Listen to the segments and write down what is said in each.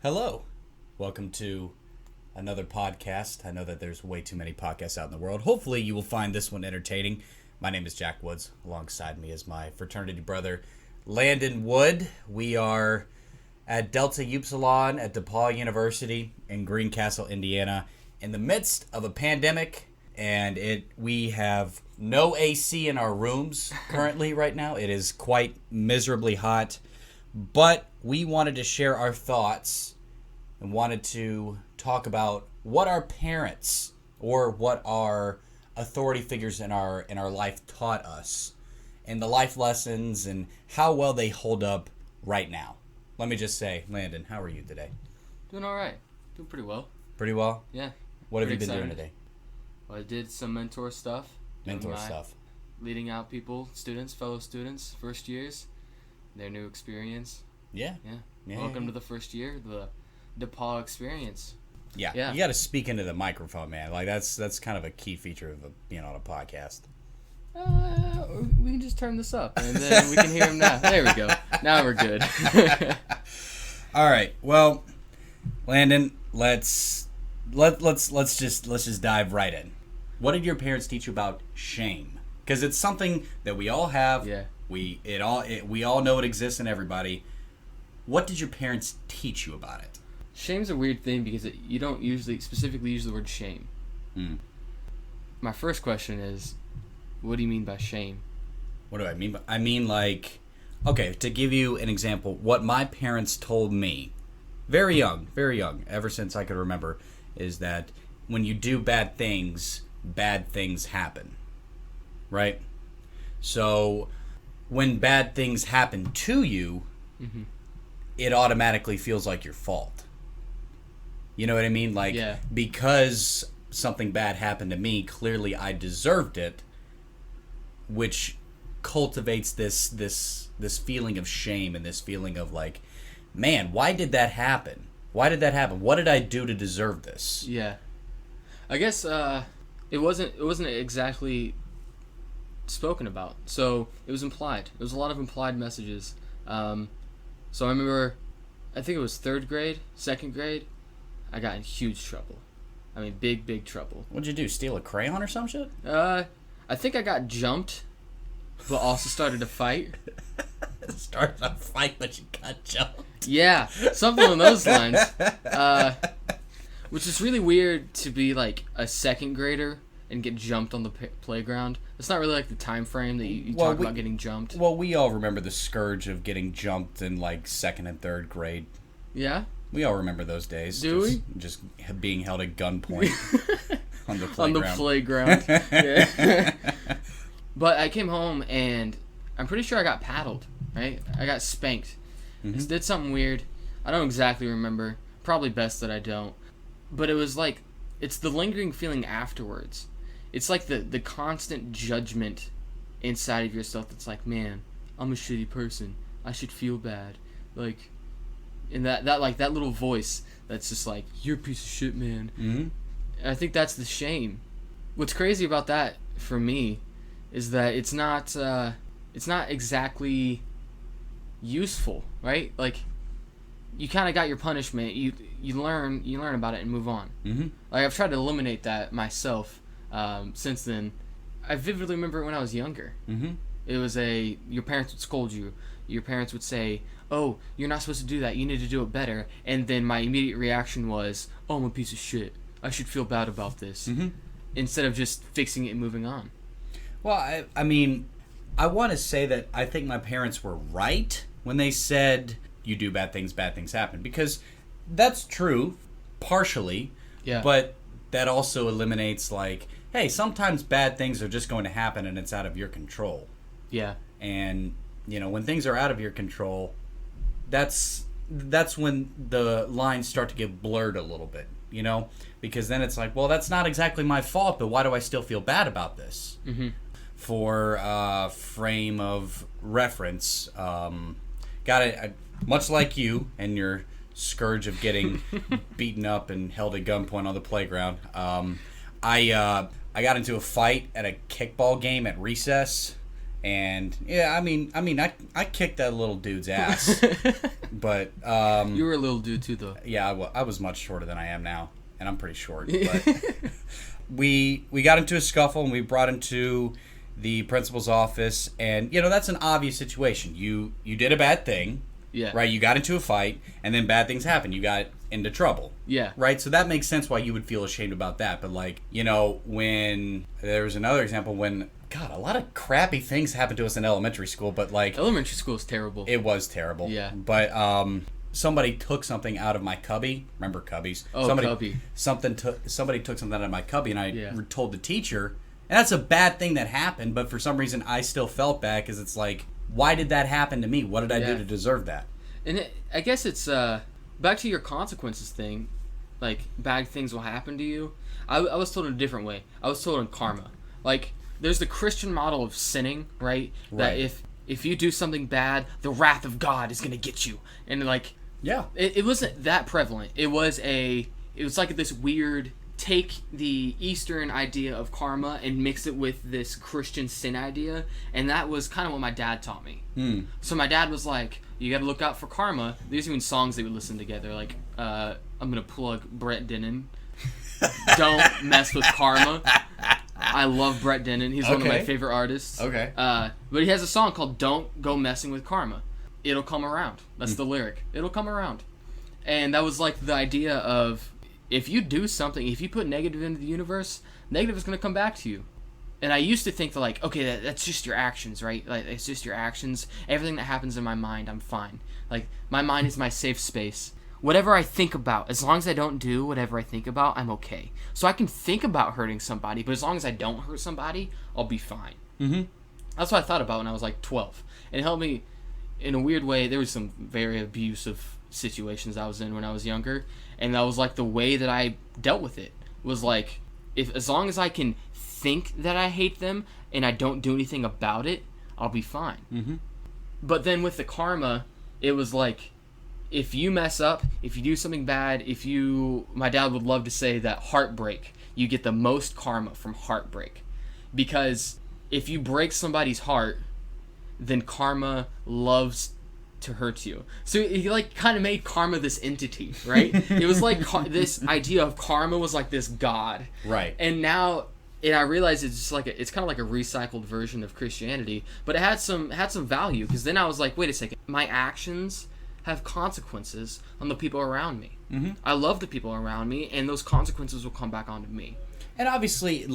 Hello. Welcome to another podcast. I know that there's way too many podcasts out in the world. Hopefully you will find this one entertaining. My name is Jack Woods. Alongside me is my fraternity brother, Landen Wood. We are at Delta Upsilon at DePaul University in Greencastle, Indiana, in the midst of a pandemic, and we have no AC in our rooms currently right now. It is quite miserably hot, but we wanted to share our thoughts and wanted to talk about what our parents or what our authority figures in our life taught us and the life lessons and how well they hold up right now. Let me just say, Landon, how are you today? Doing all right. Doing pretty well. Pretty well? Yeah. What have you been doing today? Well, I did some mentor stuff. Leading out people, students, fellow students, first years, their new experience. Yeah. Welcome to the first year, the DePaul experience. Yeah. You got to speak into the microphone, man. Like that's kind of a key feature of being on a podcast. We can just turn this up and then we can hear him now. There we go. Now we're good. All right. Well, Landon, let's just dive right in. What did your parents teach you about shame? Because it's something that we all have. Yeah. We all know it exists in everybody. What did your parents teach you about it? Shame's a weird thing because you don't usually specifically use the word shame. My first question is, what do you mean by shame? What do I mean? I mean, like, okay, to give you an example, what my parents told me, very young, ever since I could remember, is that when you do bad things happen, right? So when bad things happen to you, it automatically feels like your fault. You know what I mean? Like, because something bad happened to me, clearly I deserved it, which cultivates this feeling of shame and this feeling of like, man, why did that happen? What did I do to deserve this? Yeah. I guess it wasn't exactly spoken about. So it was implied. There was a lot of implied messages. So I remember, I think it was third grade, second grade, I got in huge trouble. I mean, big trouble. What'd you do, steal a crayon or some shit? I think I got jumped, but also started a fight. Started a fight, but you got jumped. Yeah, something along those lines. Which is really weird to be like a second grader and get jumped on the playground. It's not really like the time frame that you talk about getting jumped. Well, we all remember the scourge of getting jumped in like second and third grade. Yeah? We all remember those days. Do just being held at gunpoint on the playground. On the playground. Yeah. But I came home and I'm pretty sure I got paddled, right? I got spanked. Did something weird. I don't exactly remember. Probably best that I don't. But it was like, it's the lingering feeling afterwards. It's like the constant judgment inside of yourself that's like, man, I'm a shitty person. I should feel bad. Like, and that little voice that's just like, you're a piece of shit, man. And I think that's the shame. What's crazy about that for me is that it's not exactly useful, right? Like, you kind of got your punishment. You learn about it and move on. Like, I've tried to eliminate that myself. Since then, I vividly remember when I was younger. It was your parents would scold you. Your parents would say, "Oh, you're not supposed to do that. You need to do it better." And then my immediate reaction was, "Oh, I'm a piece of shit. I should feel bad about this." Instead of just fixing it and moving on. Well, I mean, I want to say that I think my parents were right when they said, you do bad things happen. Because that's true, partially. Yeah. But that also eliminates, like, hey, sometimes bad things are just going to happen and it's out of your control. Yeah. And, you know, when things are out of your control, that's when the lines start to get blurred a little bit, you know? Because then it's like, well, that's not exactly my fault, but why do I still feel bad about this? For frame of reference, much like you and your scourge of getting beaten up and held at gunpoint on the playground, I got into a fight at a kickball game at recess, And yeah, I kicked that little dude's ass. But you were a little dude too, though. Yeah, I was much shorter than I am now, and I'm pretty short. But we got into a scuffle, and we brought him to the principal's office, and that's an obvious situation. You did a bad thing, yeah, right? You got into a fight, and then bad things happen. You got into trouble, yeah, right? So that makes sense why you would feel ashamed about that. But when there was another example when. God, a lot of crappy things happened to us in elementary school, but elementary school is terrible. It was terrible. Yeah. But somebody took something out of my cubby. Remember cubbies? Oh, cubby. Somebody took something out of my cubby, and I told the teacher. And that's a bad thing that happened, but for some reason I still felt bad because it's like, why did that happen to me? What did I do to deserve that? And I guess it's back to your consequences thing. Like, bad things will happen to you. I was told in a different way. I was told in karma. Like, there's the Christian model of sinning, right? That if you do something bad, the wrath of God is gonna get you, and it wasn't that prevalent. It was like this weird take the Eastern idea of karma and mix it with this Christian sin idea, and that was kind of what my dad taught me. So my dad was like, you got to look out for karma. There's even songs they would listen together, like I'm gonna plug Brett Dennen. Don't mess with karma. I love Brett Dennen. He's one of my favorite artists. Okay. But he has a song called Don't Go Messing with Karma. It'll come around. That's the lyric. It'll come around. And that was like the idea of, if you do something, if you put negative into the universe, negative is going to come back to you. And I used to think that that's just your actions, right? Like, it's just your actions. Everything that happens in my mind, I'm fine. Like, my mind is my safe space. Whatever I think about, as long as I don't do whatever I think about, I'm okay. So I can think about hurting somebody, but as long as I don't hurt somebody, I'll be fine. Mm-hmm. That's what I thought about when I was 12. And it helped me in a weird way. There was some very abusive situations I was in when I was younger, and that was the way that I dealt with it. Was as long as I can think that I hate them and I don't do anything about it, I'll be fine. Mm-hmm. But then with the karma, it was if you mess up, if you do something bad, my dad would love to say that heartbreak, you get the most karma from heartbreak. Because if you break somebody's heart, then karma loves to hurt you. So he kind of made karma this entity, right? It was this idea of karma was this god. Right. And now, I realized it's just it's kind of like a recycled version of Christianity, but it had some value, because then I was wait a second, my actions have consequences on the people around me. Mm-hmm. I love the people around me, and those consequences will come back onto me. And obviously,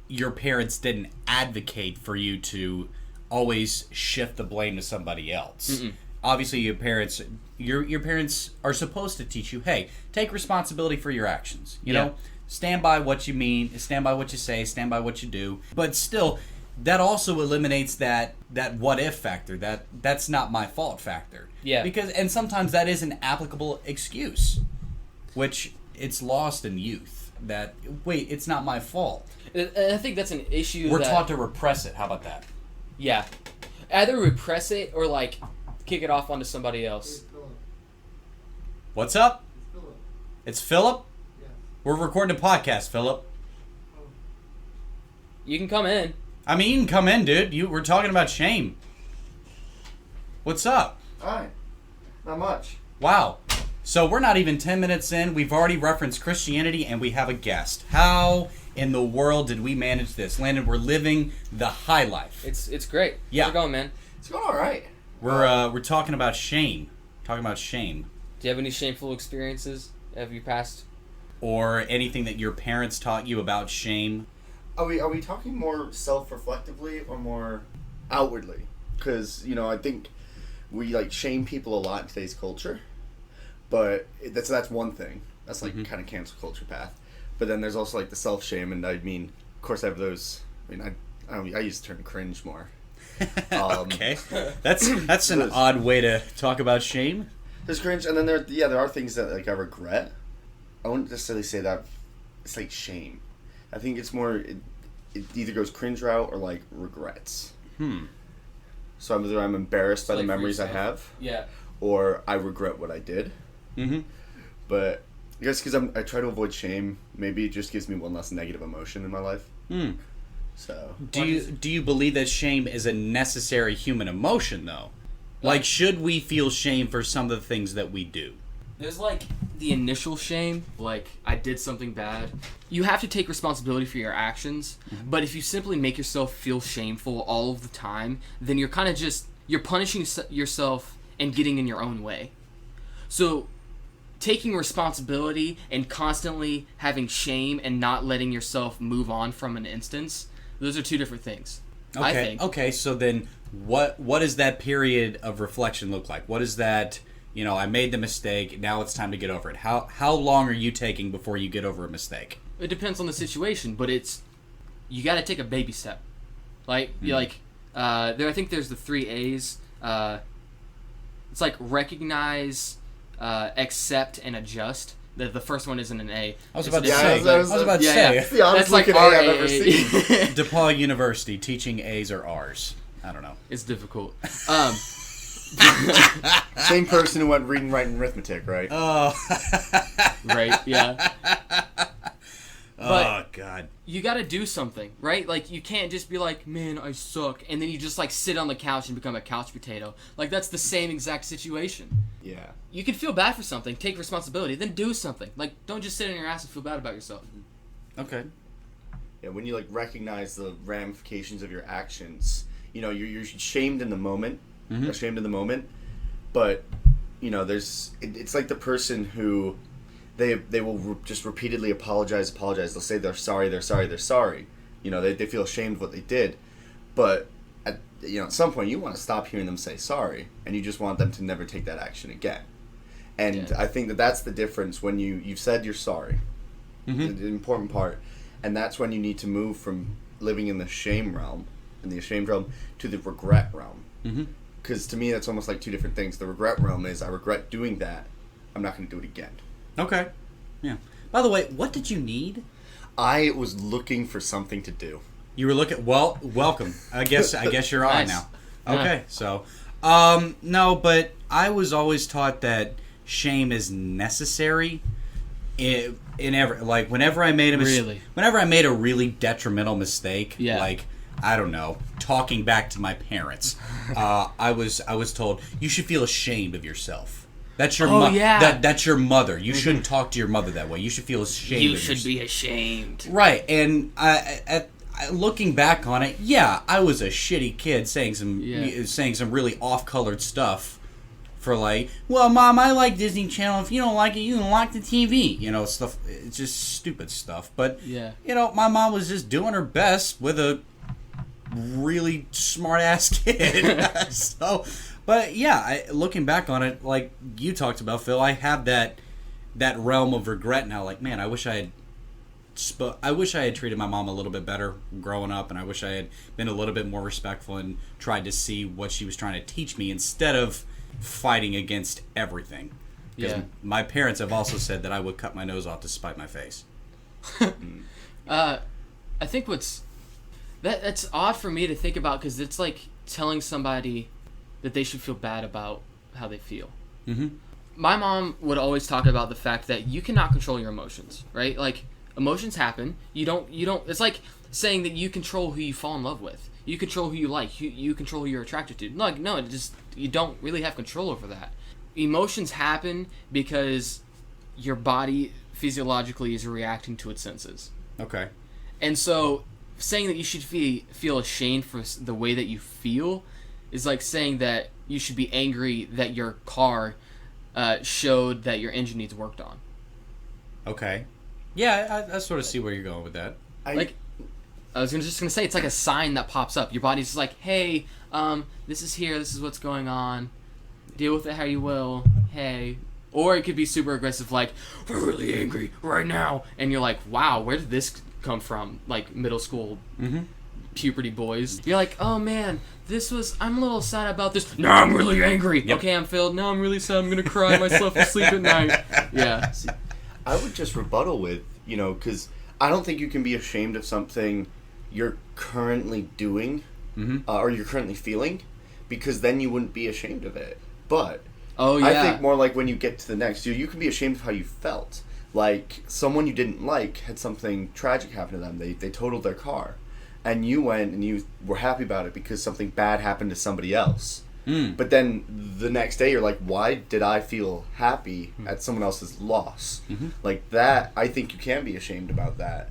your parents didn't advocate for you to always shift the blame to somebody else. Mm-mm. Obviously, your parents are supposed to teach you, hey, take responsibility for your actions. You know, stand by what you mean, stand by what you say, stand by what you do. But still, that also eliminates that what if factor, that's not my fault factor. Yeah. And sometimes that is an applicable excuse, which it's lost in youth. That, wait, it's not my fault. And I think that's an issue. We're taught to repress it. How about that? Yeah. Either repress it or kick it off onto somebody else. What's up? It's Phillip. It's Phillip? Yeah. We're recording a podcast, Phillip. Oh. You can come in. You can come in, dude. We're talking about shame. What's up? Hi. Not much. Wow. So we're not even 10 minutes in. We've already referenced Christianity, and we have a guest. How in the world did we manage this? Landon, we're living the high life. It's great. Yeah. How's it going, man? It's going all right. We're talking about shame. Do you have any shameful experiences? Have you passed? Or anything that your parents taught you about shame? Are we talking more self-reflectively or more outwardly? Because, I think we shame people a lot in today's culture. But that's one thing. That's kind of cancel culture path. But then there's also the self-shame, and of course I have those. I use the term cringe more. Okay, that's an odd way to talk about shame. There's cringe, and then there are things that I regret. I wouldn't necessarily say that it's shame. I think it's more it either goes cringe route or regrets. So either I'm embarrassed by the memories I have, or I regret what I did. Mm-hmm. But I guess because I try to avoid shame, maybe it just gives me one less negative emotion in my life. So Do you believe that shame is a necessary human emotion, though? Like, should we feel shame for some of the things that we do? There's like the initial shame, like I did something bad. You have to take responsibility for your actions, but if you simply make yourself feel shameful all of the time, then you're kind of you're punishing yourself and getting in your own way. So taking responsibility and constantly having shame and not letting yourself move on from an instance, those are two different things. Okay. I think. Okay, so then what does that period of reflection look like? What is that, I made the mistake, now it's time to get over it. How long are you taking before you get over a mistake? It depends on the situation, but you got to take a baby step. I think there's the 3 A's. It's like recognize, accept, and adjust. The first one isn't an A. I was about to say. It's the honest looking A I've ever seen. DePaul University, teaching A's or R's. I don't know. It's difficult. Same person who went reading, writing, arithmetic, right? Oh. Right, yeah. Oh, God. You gotta do something, right? Like, you can't just be like, man, I suck, and then you just, like, sit on the couch and become a couch potato. Like, that's the same exact situation. Yeah. You can feel bad for something, take responsibility, then do something. Like, don't just sit on your ass and feel bad about yourself. Okay. Yeah, when you, like, recognize the ramifications of your actions, you're shamed in the moment, ashamed in the moment, but, it's like the person who... They will just repeatedly apologize. They'll say they're sorry. They feel ashamed of what they did. But, at some point, you want to stop hearing them say sorry. And you just want them to never take that action again. And I think that's the difference when you've said you're sorry. Mm-hmm. The important part. And that's when you need to move from living in the shame realm, to the regret realm. Because to me, that's almost like two different things. The regret realm is, I regret doing that. I'm not going to do it again. Okay. Yeah. By the way, what did you need? I was looking for something to do. You were looking... Well, welcome. I guess you're on Nice. now. Okay, so... no, but I was always taught that shame is necessary in every... Like, whenever I made a whenever I made a really detrimental mistake, like, I don't know, talking back to my parents, I was told, you should feel ashamed of yourself. That's your that's your mother. You shouldn't talk to your mother that way. You should feel ashamed. You should be ashamed. Right, and looking back on it, I was a shitty kid saying some really off-colored stuff for like, well, Mom, I like Disney Channel. If you don't like it, you don't like the TV. Stuff. It's just stupid stuff. But my mom was just doing her best with a really smart-ass kid. So. But looking back on it, like you talked about, Phil, I have that realm of regret now. Like, man, I wish I had treated my mom a little bit better growing up, and I wish I had been a little bit more respectful and tried to see what she was trying to teach me instead of fighting against everything. Because my parents have also said that I would cut my nose off to spite my face. I think that's odd for me to think about, because it's like telling somebody that they should feel bad about how they feel. Mm-hmm. My mom would always talk about the fact that you cannot control your emotions, right? Like, emotions happen. You don't. It's like saying that you control who you fall in love with. You control who you like. You control who you're attracted to. Like, no, you don't really have control over that. Emotions happen because your body physiologically is reacting to its senses. Okay. And so, saying that you should feel ashamed for the way that you feel is like saying that you should be angry that your car showed that your engine needs worked on. Okay. Yeah, I sort of see where you're going with that. I was just gonna say, it's like a sign that pops up. Your body's just like, hey, this is here, this is what's going on. Deal with it how you will. Hey. Or it could be super aggressive, like, we're really angry right now. And you're like, wow, where did this come from? Like, middle school puberty boys. You're like, oh man, I'm a little sad about this. No, I'm really angry. Yep. Okay, I'm filled. No, I'm really sad. I'm gonna cry myself to sleep at night. Yeah. See, I would just rebuttal with, because I don't think you can be ashamed of something you're currently doing or you're currently feeling, because then you wouldn't be ashamed of it. But I think more like when you get to the next, you can be ashamed of how you felt. Like, someone you didn't like had something tragic happen to them. They totaled their car. and you went and you were happy about it because something bad happened to somebody else. But then the next day you're like, why did I feel happy at someone else's loss? Like that, I think you can be ashamed about that.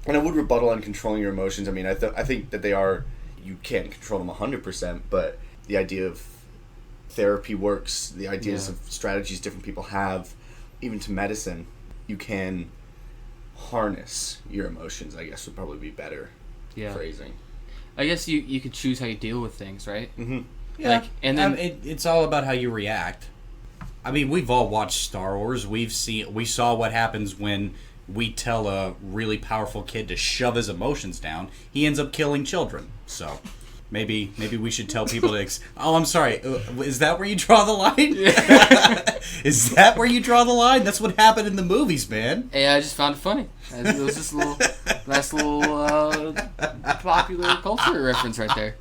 And I would rebuttal on controlling your emotions. I mean, I think that you can't control them 100%, but the idea of therapy works, the ideas of strategies different people have, even to medicine, you can harness your emotions, I guess would probably be better phrasing. I guess you could choose how you deal with things, right? Yeah, like, and then it's all about how you react. I mean, we've all watched Star Wars. We saw what happens when we tell a really powerful kid to shove his emotions down. He ends up killing children. So maybe we should tell people to. Oh, I'm sorry. Is that where you draw the line? Is that where you draw the line? That's what happened in the movies, man. Hey, I just found it funny. It was just a nice little popular culture reference right there.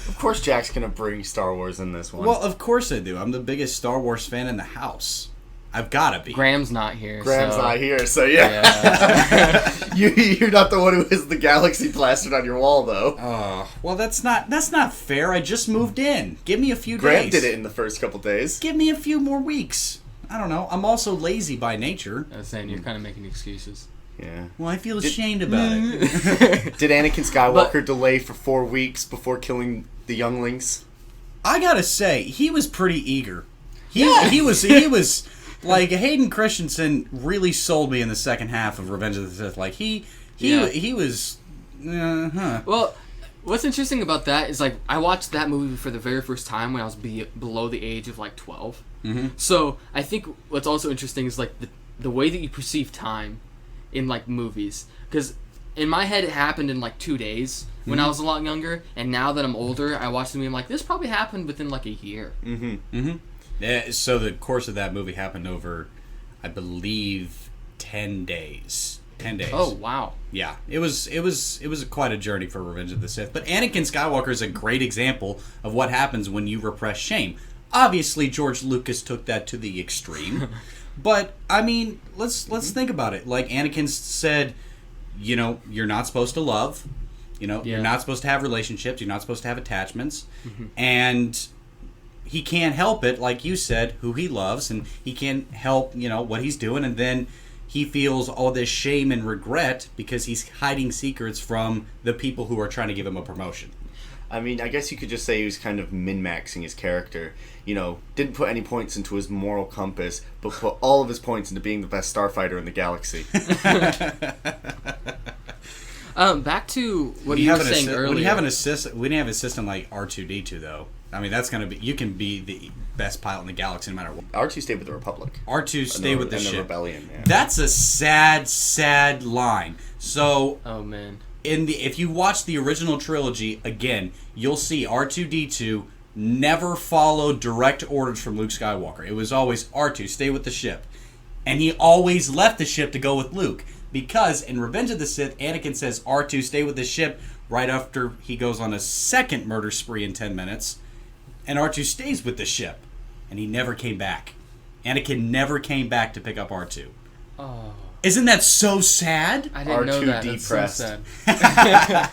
Of course Jack's going to bring Star Wars in this one. Well, of course I do. I'm the biggest Star Wars fan in the house. I've got to be. Graham's not here. So yeah. You're not the one who has the galaxy plastered on your wall, though. Well, that's not fair. I just moved in. Give me a few days. Graham did it in the first couple days. Give me a few more weeks. I don't know. I'm also lazy by nature. I was saying, you're kind of making excuses. Yeah. Well, I feel ashamed about it. Did Anakin Skywalker delay for 4 weeks before killing the younglings? I gotta say, he was pretty eager. He was like, Hayden Christensen really sold me in the second half of Revenge of the Sith. Like he was. Well, what's interesting about that is, like, I watched that movie for the very first time when I was below the age of like 12. So I think what's also interesting is like the way that you perceive time in like movies, because in my head it happened in like 2 days when I was a lot younger, and now that I'm older, I watch the movie, I'm like, this probably happened within like a year. Yeah, so the course of that movie happened over, I believe, 10 days. 10 days. Oh, wow. Yeah, it was quite a journey for Revenge of the Sith. But Anakin Skywalker is a great example of what happens when you repress shame. Obviously, George Lucas took that to the extreme. But I mean, let's think about it. Like Anakin said, you're not supposed to love. You're not supposed to have relationships. You're not supposed to have attachments. And he can't help it, like you said, who he loves, and he can't help, what he's doing, and then he feels all this shame and regret because he's hiding secrets from the people who are trying to give him a promotion. I mean, I guess you could just say he was kind of min-maxing his character. Didn't put any points into his moral compass, but put all of his points into being the best starfighter in the galaxy. Back to what you were saying earlier. When you have an assistant, we didn't have an assistant like R2-D2 though. I mean, that's gonna be. You can be the best pilot in the galaxy no matter what. R2 stayed with the Republic. R2 stayed with the ship. Rebellion. Yeah. That's a sad, sad line. So. Oh man. If you watch the original trilogy again, you'll see R2-D2 never followed direct orders from Luke Skywalker. It was always R2, stay with the ship. And he always left the ship to go with Luke. Because in Revenge of the Sith, Anakin says R2, stay with the ship right after he goes on a second murder spree in 10 minutes. And R2 stays with the ship. And he never came back. Anakin never came back to pick up R2. Oh. Isn't that so sad? I didn't know that. Depressed. That's so sad.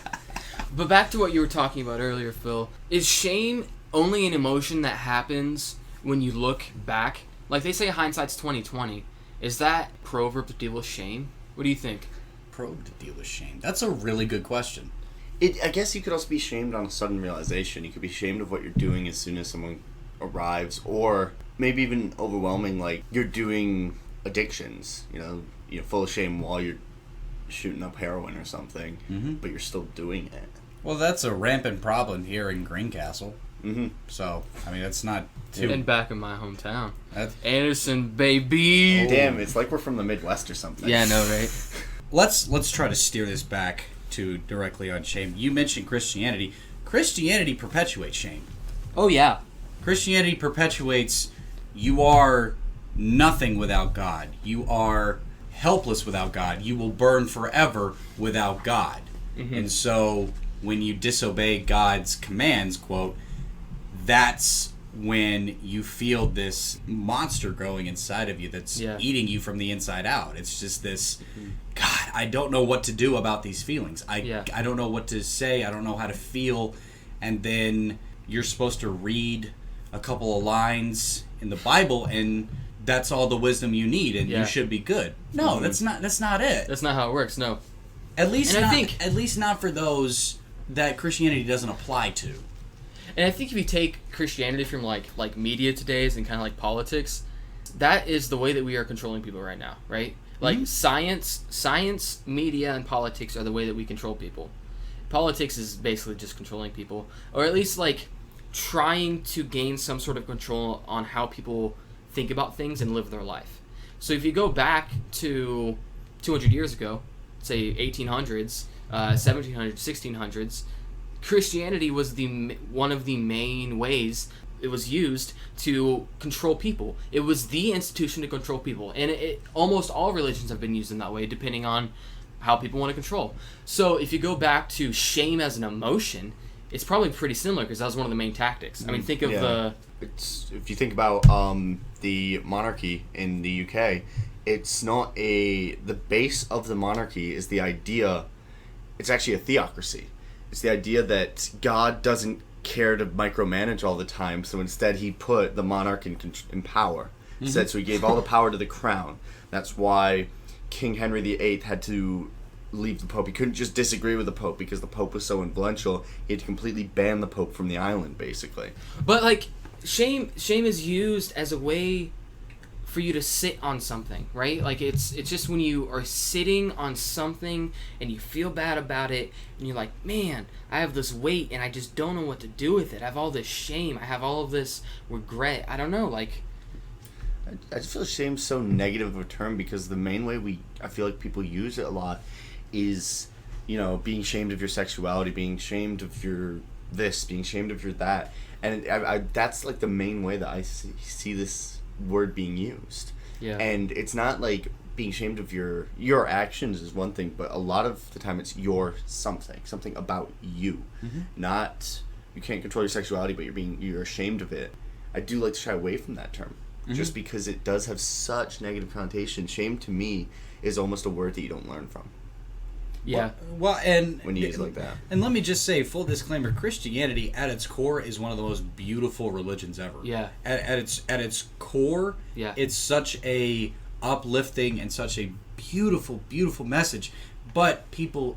But back to what you were talking about earlier, Phil. Is shame only an emotion that happens when you look back? Like they say hindsight's 20/20. Is that proverb to deal with shame? What do you think? Probe to deal with shame. That's a really good question. I guess you could also be shamed on a sudden realization. You could be shamed of what you're doing as soon as someone arrives, or maybe even overwhelming, like you're doing addictions, you're full of shame while you're shooting up heroin or something, but you're still doing it. Well, that's a rampant problem here in Greencastle. So, I mean, that's not too... And back in my hometown. Anderson, baby! Oh. Damn, it's like we're from the Midwest or something. Yeah, I know, right? Let's try to steer this back to directly on shame. You mentioned Christianity. Christianity perpetuates shame. Oh, yeah. Christianity perpetuates you are nothing without God. You are helpless without God. You will burn forever without God. And so when you disobey God's commands, quote, that's when you feel this monster growing inside of you that's eating you from the inside out. It's just this, God, I don't know what to do about these feelings. I don't know what to say. I don't know how to feel. And then you're supposed to read a couple of lines in the Bible, and that's all the wisdom you need, and you should be good. No, that's not it. That's not how it works. No. At least not for those that Christianity doesn't apply to. And I think if you take Christianity from like media today's and kind of like politics, that is the way that we are controlling people right now, right? Like science, media, and politics are the way that we control people. Politics is basically just controlling people, or at least like trying to gain some sort of control on how people think about things and live their life. So if you go back to 200 years ago, say 1800s, 1700s, 1600s, Christianity was one of the main ways it was used to control people. It was the institution to control people, and almost all religions have been used in that way, depending on how people want to control. So if you go back to shame as an emotion, it's probably pretty similar because that was one of the main tactics. I mean, think of if you think about the monarchy in the UK, it's not the base of the monarchy is the idea. It's actually a theocracy. It's the idea that God doesn't care to micromanage all the time, so instead he put the monarch in power. So he gave all the power to the crown. That's why King Henry VIII had to leave the Pope. He couldn't just disagree with the Pope because the Pope was so influential. He had to completely ban the Pope from the island, basically. But like shame is used as a way for you to sit on something, right? Like it's just when you are sitting on something and you feel bad about it and you're like, man, I have this weight and I just don't know what to do with it. I have all this shame. I have all of this regret. I don't know, like I just feel shame's so negative of a term because the main way I feel like people use it a lot is, being ashamed of your sexuality, being ashamed of your this, being ashamed of your that. And that's like the main way that I see this word being used. Yeah. And it's not like being ashamed of your actions is one thing, but a lot of the time it's your something about you. Not, you can't control your sexuality, but you're ashamed of it. I do like to shy away from that term. Just because it does have such negative connotation. Shame to me is almost a word that you don't learn from. Yeah. Well, and when you use it like that. And let me just say, full disclaimer: Christianity, at its core, is one of the most beautiful religions ever. Yeah. At its core, it's such a uplifting and such a beautiful, beautiful message. But people,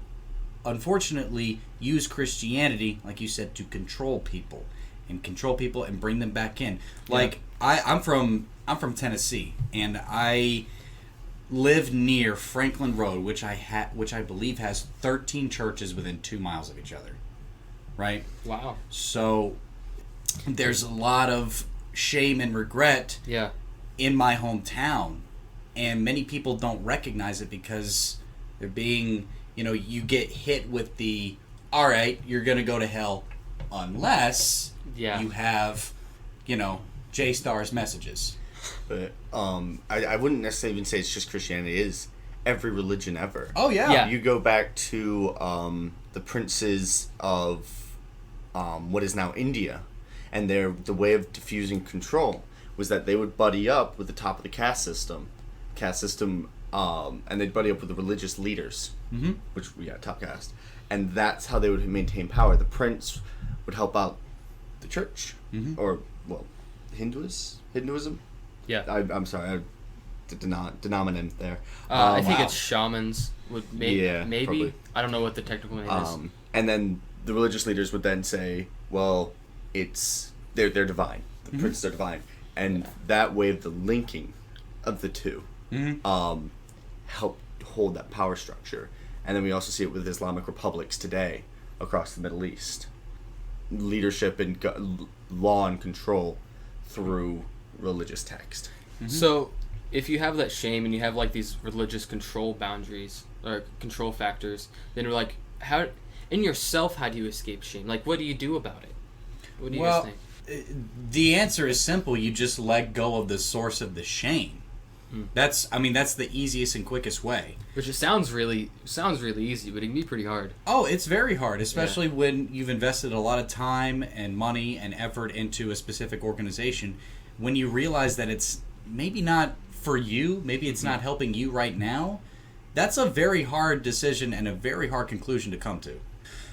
unfortunately, use Christianity, like you said, to control people and bring them back in. Like I'm from Tennessee, and I live near Franklin Road, which I believe has 13 churches within 2 miles of each other. Right? Wow. So there's a lot of shame and regret in my hometown, and many people don't recognize it because they're being, you get hit with the, all right, you're going to go to hell unless you have, J-Star's messages. But I wouldn't necessarily even say it's just Christianity. It is every religion ever. Oh, yeah. You go back to the princes of what is now India, and the way of diffusing control was that they would buddy up with the top of the caste system, and they'd buddy up with the religious leaders, which, top caste. And that's how they would maintain power. The prince would help out the church, or, Hinduism? Yeah. I'm sorry, denominator there. I think it's shamans. Maybe. Probably. I don't know what the technical name is. And then the religious leaders would then say, well, they're divine. The princes are divine. And that way of the linking of the two helped hold that power structure. And then we also see it with Islamic republics today across the Middle East. Leadership and law and control through religious text. So if you have that shame and you have like these religious control boundaries or control factors, then we're like, how in yourself, how do you escape shame? Like, what do you do about it? What do you guys think? The answer is simple. You just let go of the source of the shame. That's the easiest and quickest way. Which sounds really easy, but it can be pretty hard. Oh, it's very hard, especially when you've invested a lot of time and money and effort into a specific organization. When you realize that it's maybe not for you, maybe it's not helping you right now, That's a very hard decision and a very hard conclusion to come to.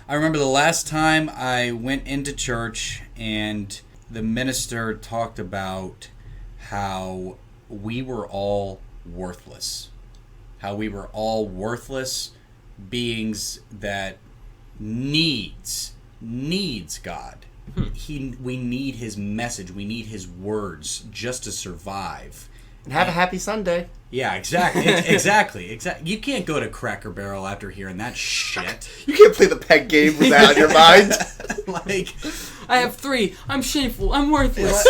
I remember the last time I went into church and the minister talked about how we were all worthless. How we were all worthless beings that needs God. We need his message. We need his words just to survive. And have a happy Sunday. Yeah, exactly. You can't go to Cracker Barrel after hearing that shit. You can't play the peg game with that on your mind. Like, I have 3. I'm shameful. I'm worthless.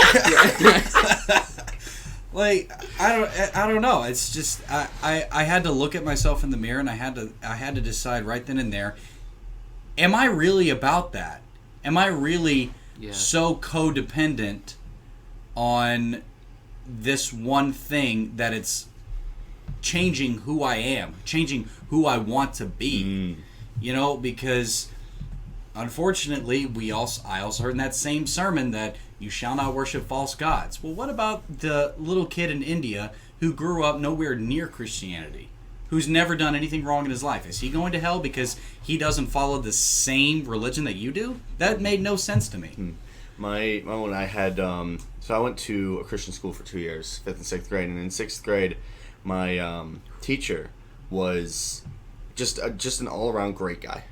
Like, I don't know. It's just I had to look at myself in the mirror and I had to decide right then and there, am I really about that? Am I really so codependent on this one thing that it's changing who I am, changing who I want to be? You know, because unfortunately I also heard in that same sermon that you shall not worship false gods. Well, what about the little kid in India who grew up nowhere near Christianity, who's never done anything wrong in his life? Is he going to hell because he doesn't follow the same religion that you do? That made no sense to me. My when I had so I went to a Christian school for 2 years, 5th and 6th grade, and in 6th grade, my teacher was just an all around great guy.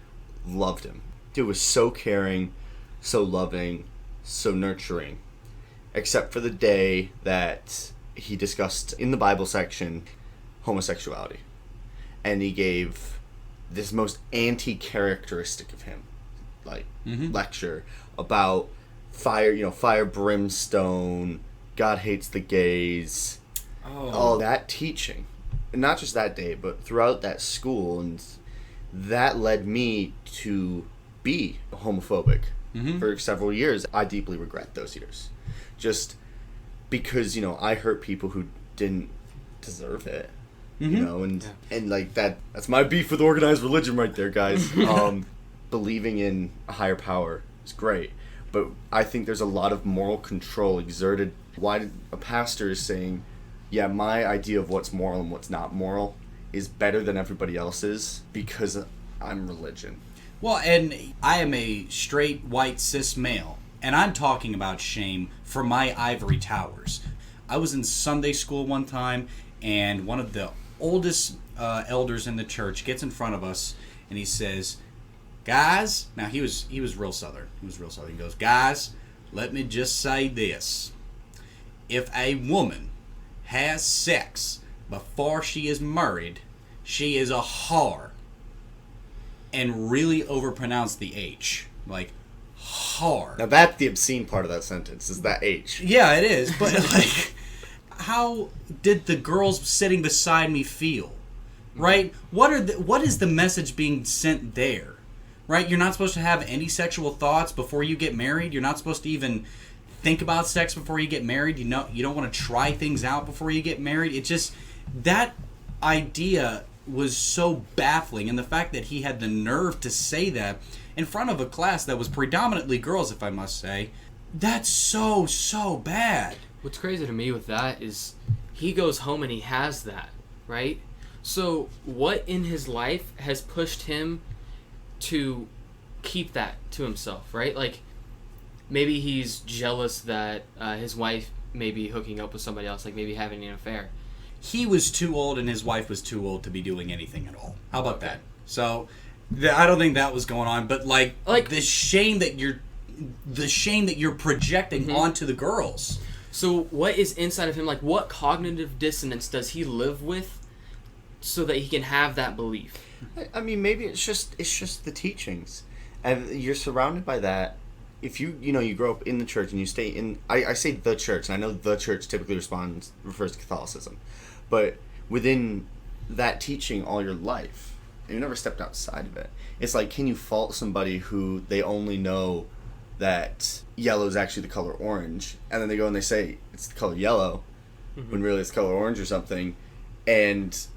Loved him. Dude was so caring, so loving, so nurturing, except for the day that he discussed in the Bible section homosexuality, and he gave this most anti-characteristic of him, like lecture about fire, brimstone, God hates the gays, all that teaching, and not just that day, but throughout that school, and that led me to be homophobic for several years. I deeply regret those years, just because I hurt people who didn't deserve it. And like that's my beef with organized religion right there, guys. Believing in a higher power is great, but I think there's a lot of moral control exerted. Why a pastor is saying, yeah, my idea of what's moral and what's not moral is better than everybody else's because I'm religion. Well, and I am a straight white cis male, and I'm talking about shame from my ivory towers. I was in Sunday school one time, and one of the oldest elders in the church gets in front of us, and he says, "Guys," now he was real Southern. He goes, "Guys, let me just say this: if a woman has sex before she is married, she is a whore." And really overpronounced the H, like whore. Now that's the obscene part of that sentence, is that H. Yeah, it is. But like, how did the girls sitting beside me feel? Right? What is the message being sent there? Right? You're not supposed to have any sexual thoughts before you get married. You're not supposed to even think about sex before you get married. You don't want to try things out before you get married. It just, that idea was so baffling, and the fact that he had the nerve to say that in front of a class that was predominantly girls, if I must say, that's so bad. What's crazy to me with that is he goes home and he has that, right? So what in his life has pushed him to keep that to himself, right? Like, maybe he's jealous that his wife may be hooking up with somebody else, like maybe having an affair. He was too old and his wife was too old to be doing anything at all. How about that? So, I don't think that was going on. But like the shame that you're projecting onto the girls. So what is inside of him? Like, what cognitive dissonance does he live with, so that he can have that belief? I mean, maybe it's just the teachings, and you're surrounded by that. If you grow up in the church and you stay in, I say the church, and I know the church typically refers to Catholicism, but within that teaching all your life, and you never stepped outside of it, it's like, can you fault somebody who they only know that yellow is actually the color orange, and then they go and they say it's the color yellow, when really it's the color orange or something, and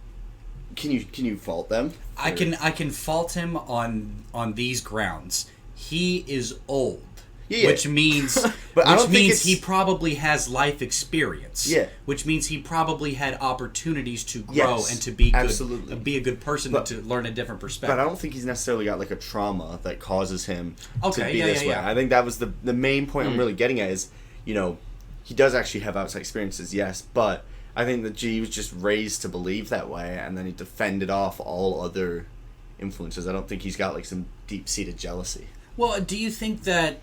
can you fault them? I can fault him on these grounds. He is old. Yeah. Which means, But I don't think he probably has life experience. Yeah. Which means he probably had opportunities to grow and to be absolutely. be a good person, to learn a different perspective. But I don't think he's necessarily got like a trauma that causes him to be yeah, this yeah, way. yeah. I think that was the main point I'm really getting at is, you know, he does actually have outside experiences, yes, but I think that he was just raised to believe that way, and then he defended off all other influences. I don't think he's got like some deep-seated jealousy. Well, do you think that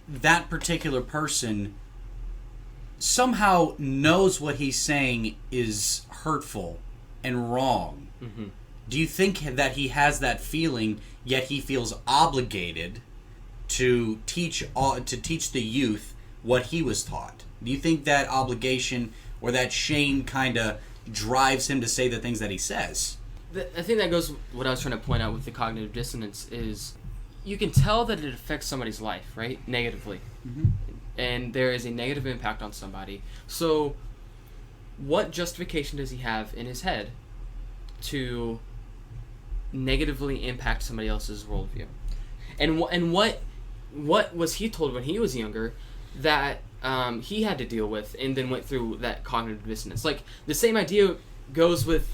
that particular person somehow knows what he's saying is hurtful and wrong? Mm-hmm. Do you think that he has that feeling, yet he feels obligated to teach the youth what he was taught? Do you think that obligation or that shame kind of drives him to say the things that he says? I think that goes what I was trying to point out with the cognitive dissonance is you can tell that it affects somebody's life, right? Negatively. Mm-hmm. And there is a negative impact on somebody. So what justification does he have in his head to negatively impact somebody else's worldview? And what was he told when he was younger that he had to deal with and then went through that cognitive dissonance? Like, the same idea goes with...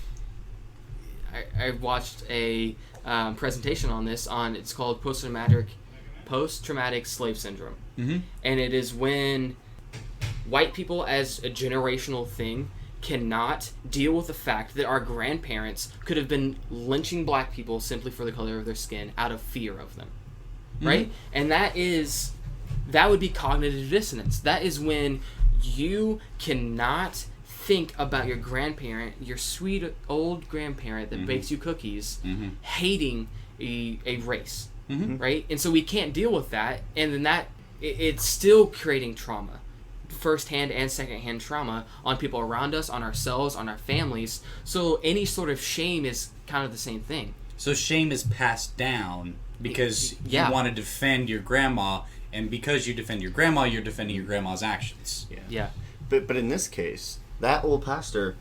I watched a presentation on this. It's called post-traumatic slave syndrome. Mm-hmm. And it is when white people as a generational thing cannot deal with the fact that our grandparents could have been lynching black people simply for the color of their skin out of fear of them. Mm-hmm. Right? And that would be cognitive dissonance. That is when you cannot think about your grandparent, your sweet old grandparent that bakes you cookies, hating a race, right? And so we can't deal with that, and then it's still creating trauma, first-hand and second-hand trauma on people around us, on ourselves, on our families. So any sort of shame is kind of the same thing. So shame is passed down because Yeah. you want to defend your grandma, and because you defend your grandma, you're defending your grandma's actions. Yeah. But in this case, that old pastor,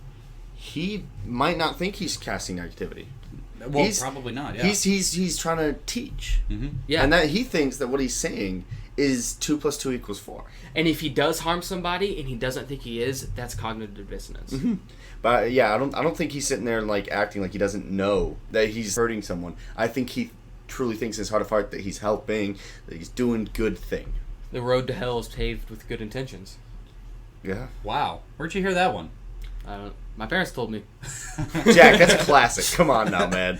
he might not think he's casting negativity. Well, probably not. Yeah. He's trying to teach. Mm-hmm. Yeah. And that he thinks that what he's saying is 2 + 2 = 4. And if he does harm somebody and he doesn't think he is, that's cognitive dissonance. Mm-hmm. But yeah, I don't think he's sitting there like acting like he doesn't know that he's hurting someone. I think he truly thinks in his heart of heart that he's helping, that he's doing good thing. The road to hell is paved with good intentions. Yeah. Wow. Where'd you hear that one? My parents told me. Jack, that's a classic. Come on now, man.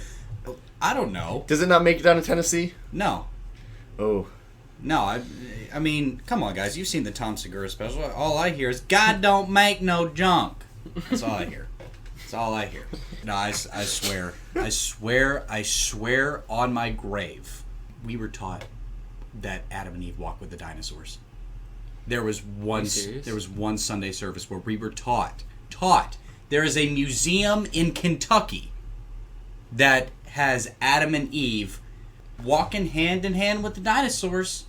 I don't know. Does it not make it down to Tennessee? No. Oh. No, I mean, come on, guys. You've seen the Tom Segura special. All I hear is, God don't make no junk. That's all I hear. That's all I hear. No, I swear. I swear on my grave. We were taught that Adam and Eve walked with the dinosaurs. There was one Sunday service where we were taught. There is a museum in Kentucky that has Adam and Eve walking hand in hand with the dinosaurs,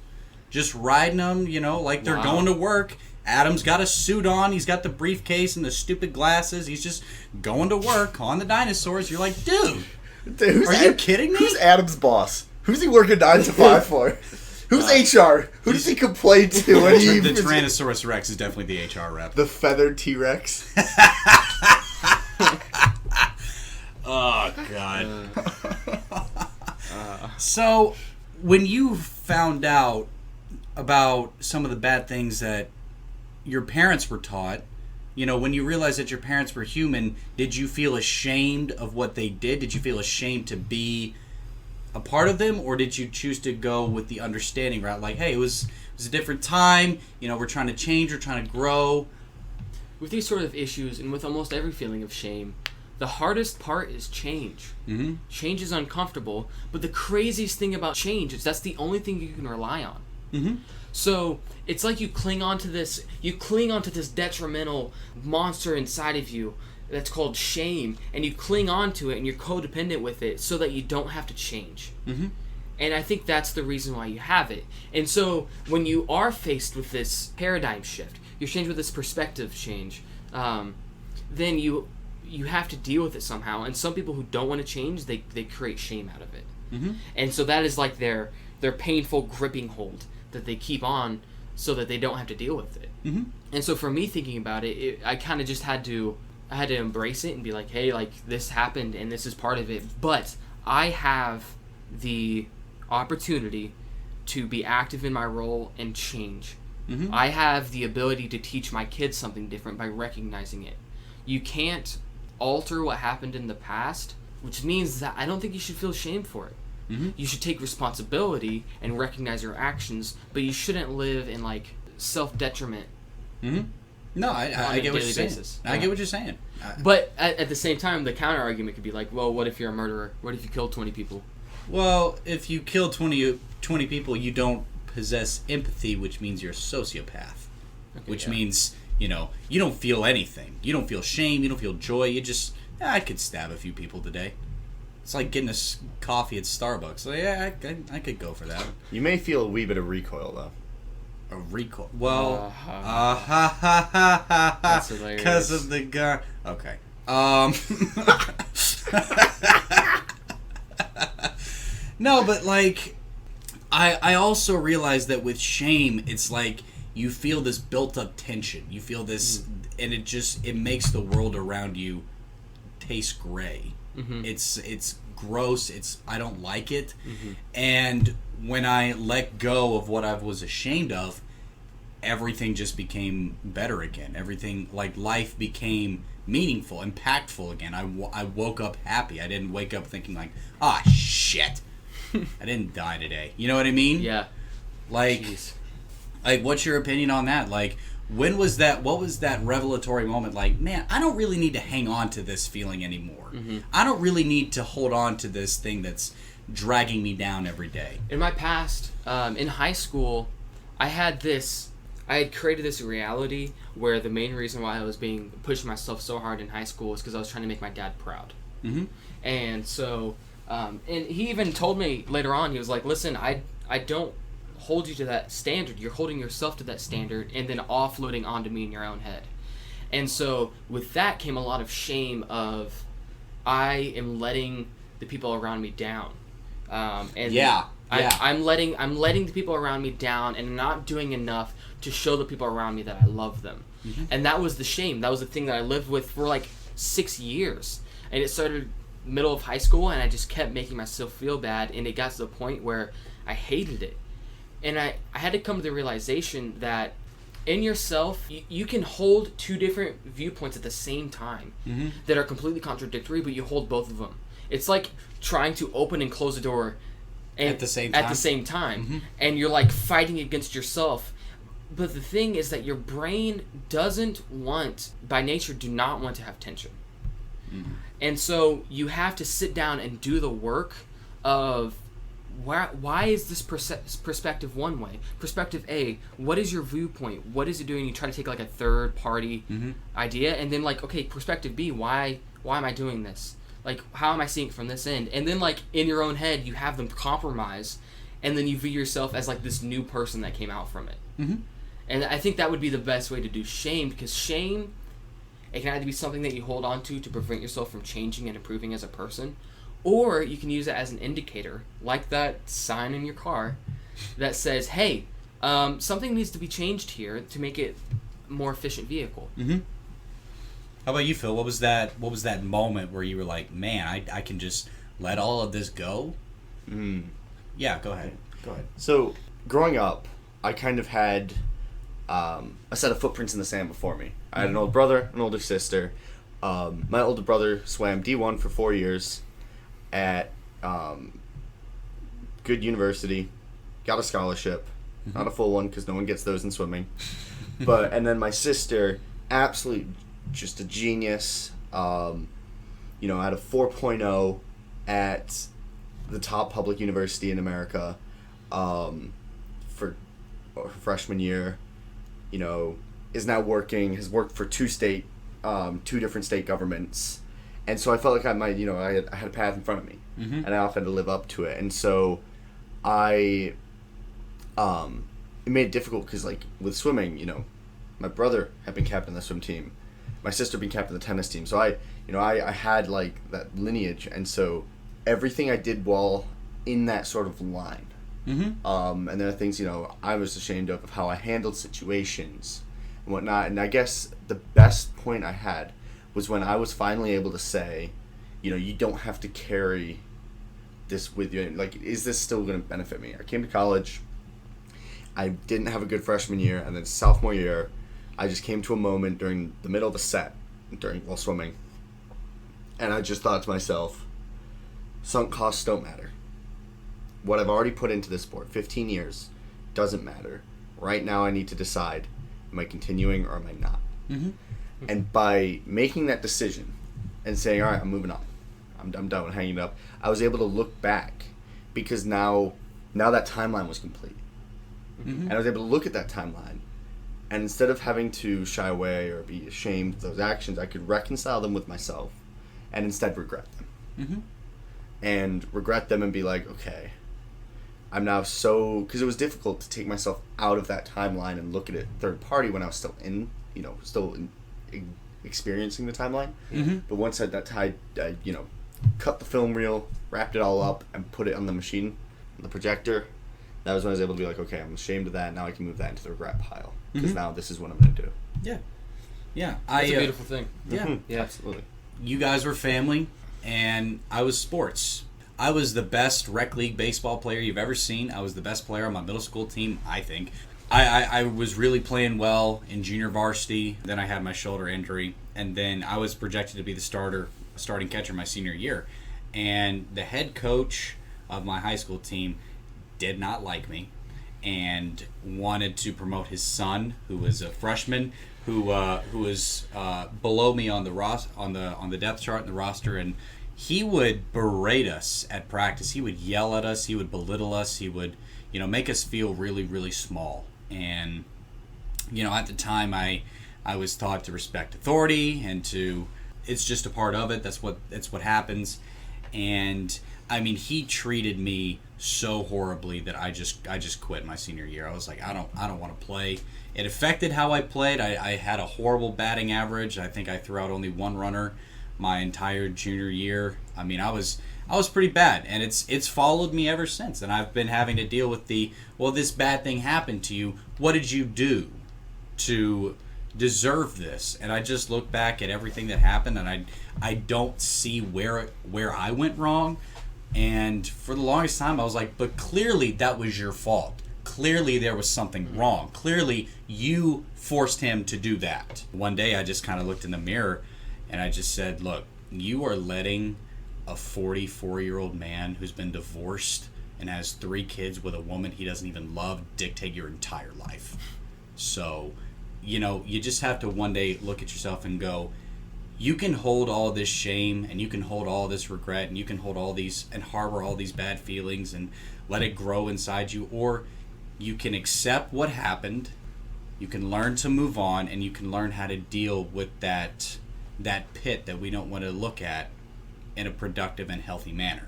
just riding them, like they're going to work. Adam's got a suit on, he's got the briefcase and the stupid glasses, he's just going to work on the dinosaurs. You're like, dude, are you kidding me? Who's Adam's boss? Who's he working 9 to 5 for? Who's HR? Who does he complain to when he... The Tyrannosaurus Rex is definitely the HR rep. The feathered T-Rex. Oh, God. So, when you found out about some of the bad things that your parents were taught, when you realized that your parents were human, did you feel ashamed of what they did? Did you feel ashamed to be a part of them, or did you choose to go with the understanding route? Like, hey, it was a different time. We're trying to change. We're trying to grow. With these sort of issues, and with almost every feeling of shame, the hardest part is change. Mm-hmm. Change is uncomfortable, but the craziest thing about change is that's the only thing you can rely on. Mm-hmm. So it's like you cling onto this detrimental monster inside of you that's called shame, and you cling on to it, and you're codependent with it so that you don't have to change. Mm-hmm. And I think that's the reason why you have it. And so when you are faced with this paradigm shift, you're changed with this perspective change, then you have to deal with it somehow. And some people who don't want to change, they create shame out of it. Mm-hmm. And so that is like their painful gripping hold that they keep on so that they don't have to deal with it. Mm-hmm. And so for me thinking about it, I kind of just had to embrace it and be like, hey, like, this happened and this is part of it, but I have the opportunity to be active in my role and change. Mm-hmm. I have the ability to teach my kids something different by recognizing it. You can't alter what happened in the past, which means that I don't think you should feel shame for it. Mm-hmm. You should take responsibility and recognize your actions, but you shouldn't live in, like, self-detriment. Mm-hmm. No, I get what you're saying. I get what you're saying. But at the same time, the counter-argument could be like, well, what if you're a murderer? What if you killed 20 people? Well, if you kill 20 people, you don't possess empathy, which means you're a sociopath. Okay, which means, you don't feel anything. You don't feel shame. You don't feel joy. You just, I could stab a few people today. It's like getting a coffee at Starbucks. Like, yeah, I could go for that. You may feel a wee bit of recoil, though. A recoil? Well, that's hilarious. Because of the gun. Okay. No, but, like, I also realize that with shame, it's like you feel this built-up tension. You feel this, and it makes the world around you taste gray. Mm-hmm. It's gross. I don't like it. Mm-hmm. And when I let go of what I was ashamed of, everything just became better again. Everything, like, life became meaningful, impactful again. I woke up happy. I didn't wake up thinking like, shit. I didn't die today. You know what I mean? Yeah. Like, what's your opinion on that? Like, what was that revelatory moment? Like, man, I don't really need to hang on to this feeling anymore. Mm-hmm. I don't really need to hold on to this thing that's dragging me down every day. In my past, in high school, I had created this reality where the main reason why I was pushing myself so hard in high school was because I was trying to make my dad proud. Mm-hmm. And so, and he even told me later on, he was like, listen, I don't hold you to that standard. You're holding yourself to that standard and then offloading onto me in your own head. And so with that came a lot of shame of I am letting the people around me down. I'm letting the people around me down and not doing enough to show the people around me that I love them. Mm-hmm. And that was the shame. That was the thing that I lived with for like 6 years. And it started middle of high school, and I just kept making myself feel bad, and it got to the point where I hated it. And I had to come to the realization that in yourself, you can hold two different viewpoints at the same time mm-hmm. that are completely contradictory, but you hold both of them. It's like trying to open and close a door at the same time. Mm-hmm. And you're like fighting against yourself. But the thing is that your brain by nature, do not want to have tension. Mm-hmm. And so you have to sit down and do the work of why is this perspective one way? Perspective A, what is your viewpoint? What is it doing? You try to take like a third party mm-hmm. idea, and then like, okay, perspective B, why am I doing this? Like, how am I seeing it from this end? And then like in your own head, you have them compromise, and then you view yourself as like this new person that came out from it. Mm-hmm. And I think that would be the best way to do shame, because shame, it can either be something that you hold on to prevent yourself from changing and improving as a person, or you can use it as an indicator, like that sign in your car that says, hey, something needs to be changed here to make it a more efficient vehicle. Mm-hmm. How about you, Phil? What was that moment where you were like, man, I can just let all of this go? Mm. Yeah, go ahead. So, growing up, I kind of had a set of footprints in the sand before me. I had an older brother, an older sister. My older brother swam D1 for 4 years at good university, got a scholarship, mm-hmm. not a full one because no one gets those in swimming. And then my sister, absolutely just a genius, had a 4.0 at the top public university in America for her freshman year, is now has worked for two different state governments. And so I felt like I had a path in front of me, mm-hmm. and I often had to live up to it. And so it made it difficult because, like, with swimming, my brother had been captain of the swim team, my sister had been captain of the tennis team. So I had, like, that lineage. And so everything I did while in that sort of line And there are things, I was ashamed of how I handled situations and whatnot. And I guess the best point I had was when I was finally able to say, you don't have to carry this with you. Like, is this still going to benefit me? I came to college. I didn't have a good freshman year. And then sophomore year, I just came to a moment during the middle of a set while swimming. And I just thought to myself, sunk costs don't matter. What I've already put into this sport, 15 years, doesn't matter. Right now I need to decide, am I continuing or am I not? And by making that decision and saying, all right, I'm moving on. I'm done with hanging it up. I was able to look back because now that timeline was complete. And I was able to look at that timeline. And instead of having to shy away or be ashamed of those actions, I could reconcile them with myself and instead regret them. And regret them and be like, okay, I'm now because it was difficult to take myself out of that timeline and look at it third party when I was still experiencing the timeline. But once I cut the film reel, wrapped it all up, and put it on the machine, the projector, that was when I was able to be like, okay, I'm ashamed of that, now I can move that into the regret pile. Because now this is what I'm going to do. Yeah. That's a beautiful thing. Yeah, absolutely. You guys were family, and I was sports. I was the best rec league baseball player you've ever seen. I was the best player on my middle school team, I think. I was really playing well in junior varsity. Then I had my shoulder injury, and then I was projected to be the starting catcher my senior year. And the head coach of my high school team did not like me and wanted to promote his son, who was a freshman, who was below me on the depth chart in the roster, and he would berate us at practice. He would yell at us. He would belittle us. He would, make us feel really, really small. And, at the time, I was taught to respect authority and it's just a part of it. That's what happens. And I mean, he treated me so horribly that I just quit my senior year. I was like, I don't want to play. It affected how I played. I had a horrible batting average. I think I threw out only one runner my entire junior year. I mean, I was pretty bad, and it's followed me ever since. And I've been having to deal with this bad thing happened to you. What did you do to deserve this? And I just look back at everything that happened, and I don't see where I went wrong. And for the longest time, I was like, but clearly that was your fault. Clearly there was something wrong. Clearly you forced him to do that. One day I just kind of looked in the mirror and I just said, look, you are letting a 44-year-old man who's been divorced and has 3 kids with a woman he doesn't even love dictate your entire life. So, you just have to one day look at yourself and go, you can hold all this shame and you can hold all this regret and you can hold all these and harbor all these bad feelings and let it grow inside you, or you can accept what happened, you can learn to move on, and you can learn how to deal with that pit that we don't want to look at in a productive and healthy manner.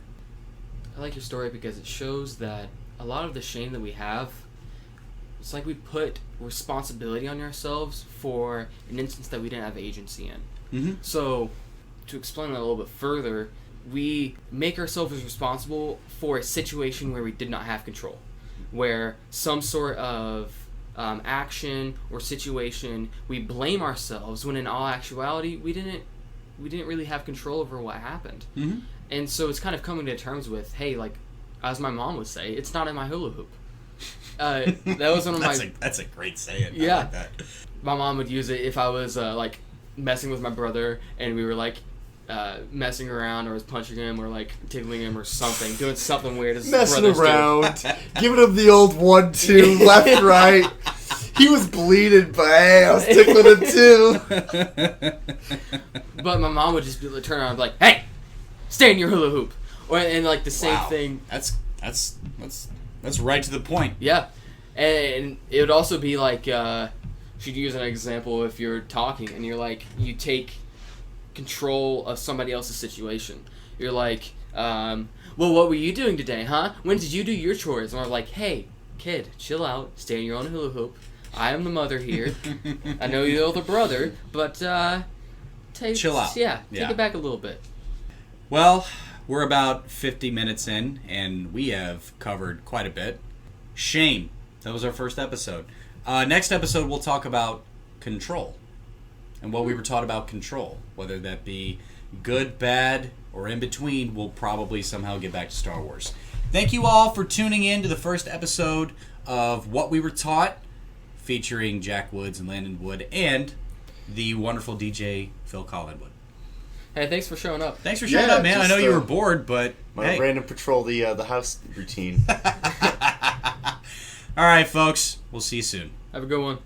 I like your story because it shows that a lot of the shame that we have, it's like we put responsibility on ourselves for an instance that we didn't have agency in. So, to explain that a little bit further, we make ourselves as responsible for a situation where we did not have control, where some sort of action or situation, we blame ourselves when in all actuality we didn't really have control over what happened. And so it's kind of coming to terms with, hey, like, as my mom would say, it's not in my hula hoop. That was one of that's a great saying. Yeah. I like that. My mom would use it if I was messing with my brother and we were messing around, or I was punching him or tickling him or something, doing something weird as messing brothers around, giving him the old 1-2 left right. He was bleeding, but hey, I was tickling him too. But my mom would just turn around and be like, "Hey, stay in your hula hoop," and the same thing. That's right to the point. Yeah, and it would also be she'd use an example if you're talking and you take control of somebody else's situation. You're like, well, what were you doing today, huh? When did you do your chores? And I'm like, hey, kid, chill out, stay in your own hula hoop. I am the mother here. I know you're the older brother, but chill out. Yeah, take it back a little bit. Well, we're about 50 minutes in, and we have covered quite a bit. Shame. That was our first episode. Next episode, we'll talk about control and what we were taught about control, whether that be good, bad, or in between. We'll probably somehow get back to Star Wars. Thank you all for tuning in to the first episode of What We Were Taught, featuring Jack Woods and Landen Wood and the wonderful DJ Phil Collingwood. Hey, thanks for showing up. Thanks for showing up, man. I know you were bored, but my random patrol the house routine. All right, folks. We'll see you soon. Have a good one.